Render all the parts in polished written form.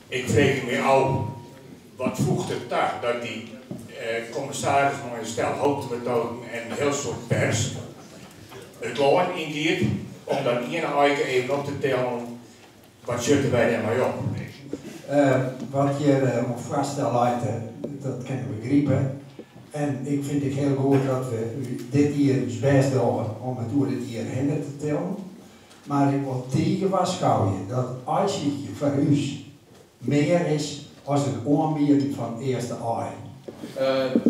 Ik vreeg me af, wat voegt het daar dat die commissaris nog een stel houtmethoden en een heel soort pers het loon ingeeft om dan ene eiken even op te tellen, wat zitten wij daar maar op? Wat je op voorstel leidt, dat kan ik begrijpen. En ik vind het heel goed dat we dit hier ons best doen om het door dit hier heen te tellen. Maar ik wil tegen waarschuwen dat als je voor ons meer is als een aanbieding van eerste ei.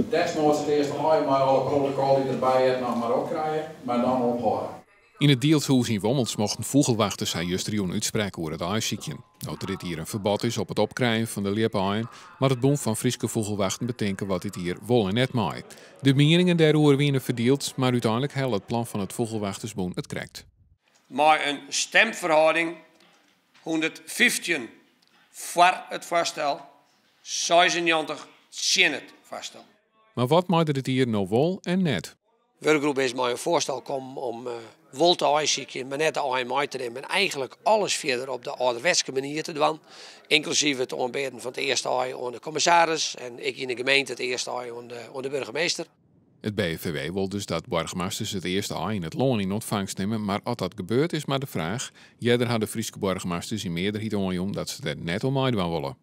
Desnoods het eerste ei, maar alle protocol die erbij hebben nog maar opkrijgen, maar dan ophouden. In het Dielshuis in Wommels mochten vogelwachters haar justerioen uitspreken over het aaisiekje. Dat er dit hier een verbod is op het opkrijgen van de liepaien, maar het Bond van Frieske Vogelwachten bedenken wat dit hier wel en net maai. De meningen daarover werden verdeeld, maar uiteindelijk helpt het plan van het Vogelwachtersbond het krijgt. Maar een stemverhouding 115 voor het voorstel, 96 tegen het voorstel. Maar wat maakt het hier nou wel en net? De werkgroep is met een voorstel komen om wel te aaisiekje, maar net de ei mee te nemen. En eigenlijk alles verder op de ouderwetse manier te doen. Inclusief het aanbieden van het eerste ei aan de commissaris. En ik in de gemeente het eerste ei aan de burgemeester. Het BVW wil dus dat burgemeesters het eerste ei in het loon in ontvangst nemen. Maar als dat gebeurt is maar de vraag. Jeder had de Friese burgemeesters in meerderheid om dat ze er net om meedoen willen.